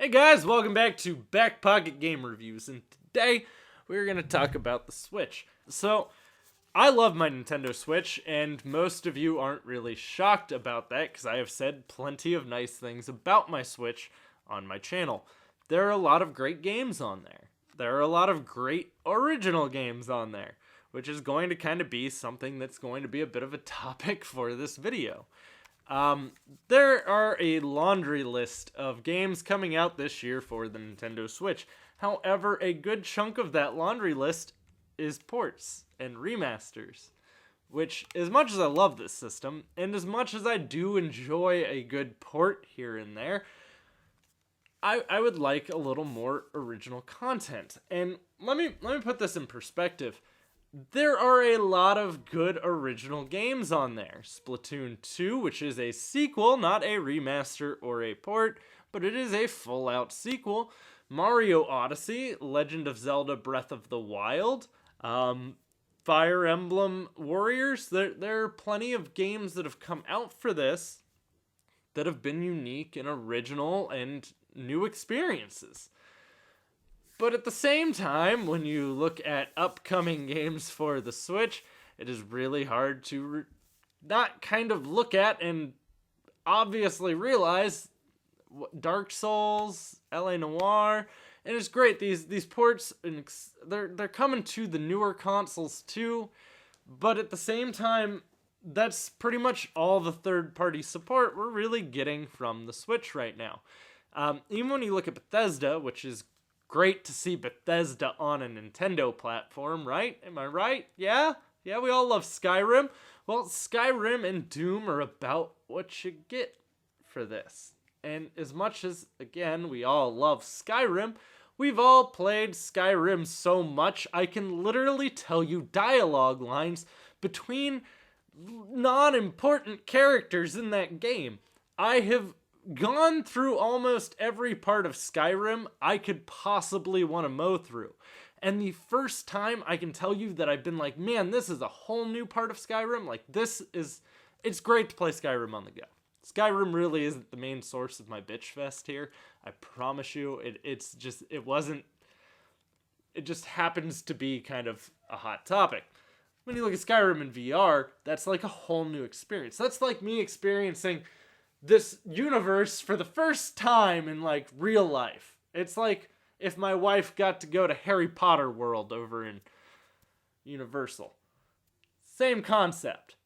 Hey guys, welcome back to BackPocketGameReviews, and today we're going to talk about the Switch. So, I love my Nintendo Switch, and most of you aren't really shocked about that because I have said plenty of nice things about my Switch on my channel. There are a lot of great games on there. There are a lot of great original games on there, which is going to kind of be something that's going to be a bit of a topic for this video. There are a laundry list of games coming out this year for the Nintendo Switch. However, a good chunk of that laundry list is ports and remasters, which, as much as I love this system, and as much as I do enjoy a good port here and there, I would like a little more original content. And let me put this in perspective. There are a lot of good original games on there. Splatoon 2, which is a sequel, not a remaster or a port, but it is a full-out sequel. Mario Odyssey, Legend of Zelda Breath of the Wild, Fire Emblem Warriors. There are plenty of games that have come out for this that have been unique and original and new experiences. But at the same time, when you look at upcoming games for the Switch, it is really hard to not kind of look at and obviously realize Dark Souls, LA Noire, and it's great. These ports, they're coming to the newer consoles too, but at the same time, that's pretty much all the third-party support we're really getting from the Switch right now. Even when you look at Bethesda, which is great to see Bethesda on a Nintendo platform, right? Am I right? Yeah, we all love Skyrim. Well, Skyrim and Doom are about what you get for this. And as much as, again, we all love Skyrim, we've all played Skyrim so much, I can literally tell you dialogue lines between non-important characters in that game. I have gone through almost every part of Skyrim I could possibly want to mow through. And the first time I can tell you that I've been like, man, this is a whole new part of Skyrim. Like, it's great to play Skyrim on the go. Skyrim really isn't the main source of my bitch fest here. I promise you, it just happens to be kind of a hot topic. When you look at Skyrim in VR, that's like a whole new experience. That's like me experiencing this universe for the first time in like real life. It's like if my wife got to go to Harry Potter World over in Universal. Same concept.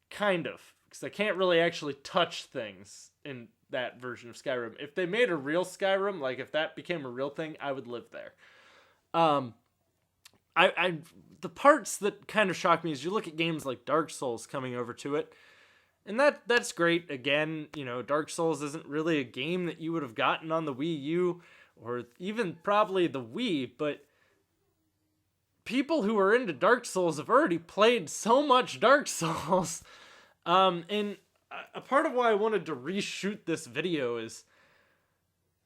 Kind of. Because I can't really actually touch things in that version of Skyrim. If they made a real Skyrim, like if that became a real thing, I would live there. The parts that kind of shock me is you look at games like Dark Souls coming over to it. And that's great. Again, Dark Souls isn't really a game that you would have gotten on the Wii U or even probably the Wii, but people who are into Dark Souls have already played so much Dark Souls. And a part of why I wanted to reshoot this video is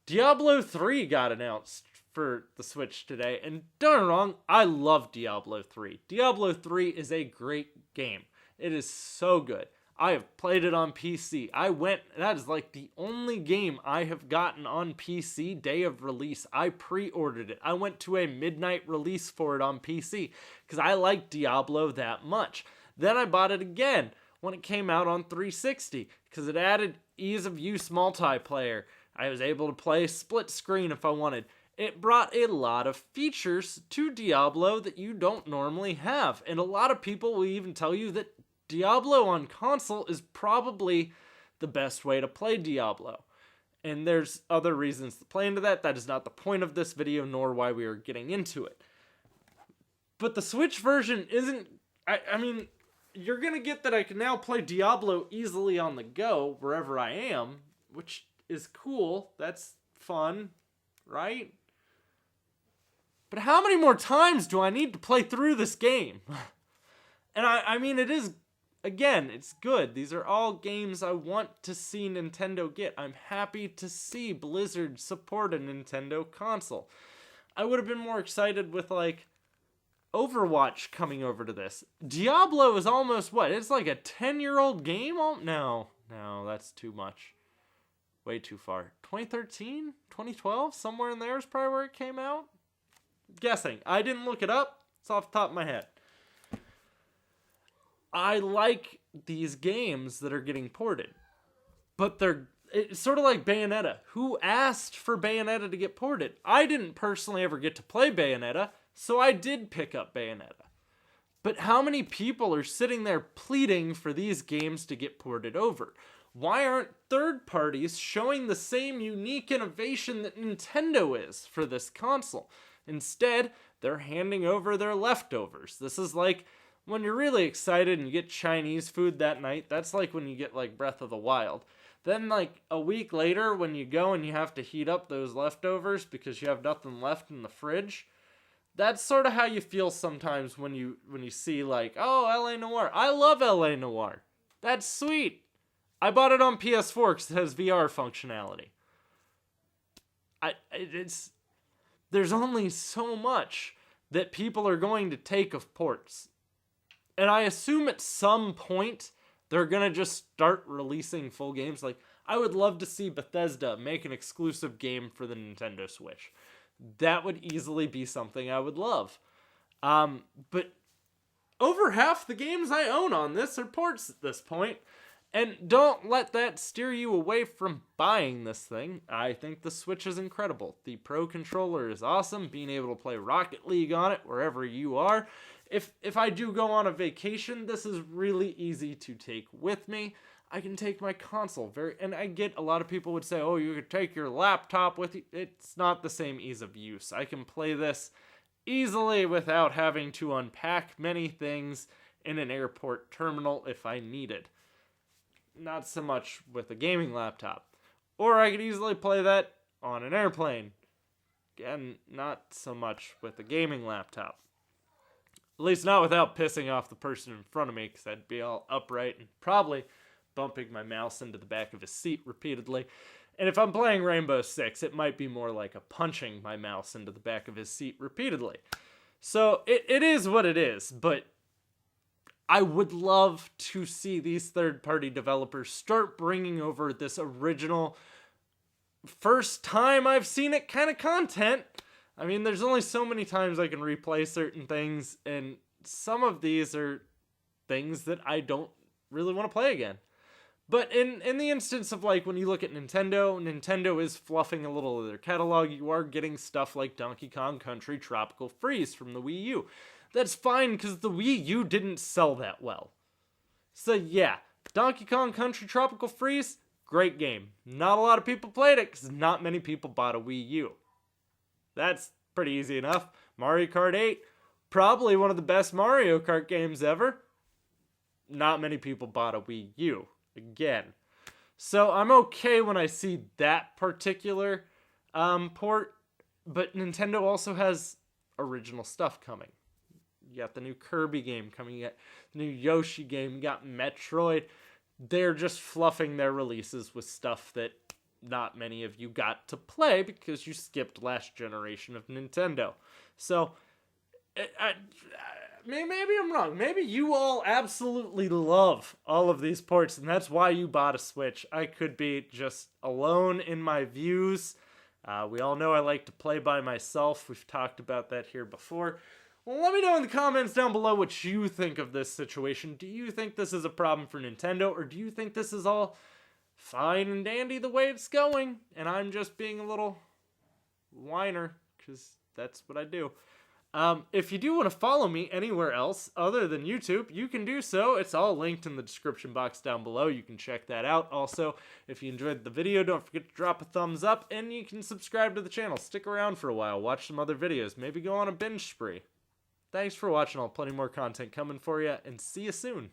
Diablo 3 got announced for the Switch today. And don't get me wrong, I love Diablo 3. Diablo 3 is a great game. It is so good. I have played it on PC. That is like the only game I have gotten on PC day of release. I pre-ordered it. I went to a midnight release for it on PC because I like Diablo that much. Then I bought it again when it came out on 360 because it added ease of use multiplayer. I was able to play split screen if I wanted. It brought a lot of features to Diablo that you don't normally have. And a lot of people will even tell you that Diablo on console is probably the best way to play Diablo. And there's other reasons to play into that. That is not the point of this video, nor why we are getting into it. But the Switch version isn't... I mean, you're going to get that I can now play Diablo easily on the go, wherever I am, which is cool. That's fun, right? But how many more times do I need to play through this game? And I mean, it is... Again, it's good. These are all games I want to see Nintendo get. I'm happy to see Blizzard support a Nintendo console. I would have been more excited with, like, Overwatch coming over to this. Diablo is almost, what? It's like a 10-year-old game? No, that's too much. way too far. 2013? 2012? Somewhere in there is probably where it came out. Guessing. I didn't look it up. It's off the top of my head. I like these games that are getting ported. But it's sort of like Bayonetta. Who asked for Bayonetta to get ported? I didn't personally ever get to play Bayonetta, so I did pick up Bayonetta. But how many people are sitting there pleading for these games to get ported over? Why aren't third parties showing the same unique innovation that Nintendo is for this console? Instead, they're handing over their leftovers. This is like when you're really excited and you get Chinese food that night. That's like when you get like Breath of the Wild. Then like a week later when you go and you have to heat up those leftovers because you have nothing left in the fridge. That's sort of how you feel sometimes when you see like, oh, LA Noire. I love LA Noire. That's sweet. I bought it on PS4 because it has VR functionality. There's only so much that people are going to take of ports. And I assume at some point they're going to just start releasing full games. Like, I would love to see Bethesda make an exclusive game for the Nintendo Switch. That would easily be something I would love. But over half the games I own on this are ports at this point. And don't let that steer you away from buying this thing. I think the Switch is incredible. The Pro Controller is awesome. Being able to play Rocket League on it wherever you are. If I do go on a vacation, this is really easy to take with me. I can take my console and I get a lot of people would say, oh, you could take your laptop with you. It's not the same ease of use. I can play this easily without having to unpack many things in an airport terminal if I needed. Not so much with a gaming laptop. Or I could easily play that on an airplane. Again, not so much with a gaming laptop. At least not without pissing off the person in front of me, because I'd be all upright and probably bumping my mouse into the back of his seat repeatedly. And if I'm playing Rainbow Six, it might be more like a punching my mouse into the back of his seat repeatedly. So it is what it is, but I would love to see these third-party developers start bringing over this original, first time I've seen it kind of content. I mean, there's only so many times I can replay certain things, and some of these are things that I don't really want to play again. But in the instance of, like, when you look at Nintendo is fluffing a little of their catalog. You are getting stuff like Donkey Kong Country Tropical Freeze from the Wii U. That's fine, because the Wii U didn't sell that well. So, yeah, Donkey Kong Country Tropical Freeze, great game. Not a lot of people played it, because not many people bought a Wii U. That's pretty easy enough. Mario Kart 8, probably one of the best Mario Kart games ever. Not many people bought a Wii U. Again. So I'm okay when I see that particular port, but Nintendo also has original stuff coming. You got the new Kirby game coming, you got the new Yoshi game, you got Metroid. They're just fluffing their releases with stuff that not many of you got to play because you skipped last generation of Nintendo. So, maybe I'm wrong. Maybe you all absolutely love all of these ports, and that's why you bought a Switch. I could be just alone in my views. We all know I like to play by myself. We've talked about that here before. Well, let me know in the comments down below what you think of this situation. Do you think this is a problem for Nintendo, or do you think this is all fine and dandy the way it's going, and I'm just being a little whiner, because that's what I do. If you do want to follow me anywhere else other than YouTube, you can do so. It's all linked in the description box down below. You can check that out. Also, if you enjoyed the video, don't forget to drop a thumbs up, and you can subscribe to the channel. Stick around for a while, watch some other videos, maybe go on a binge spree. Thanks for watching. I'll have plenty more content coming for you, and see you soon.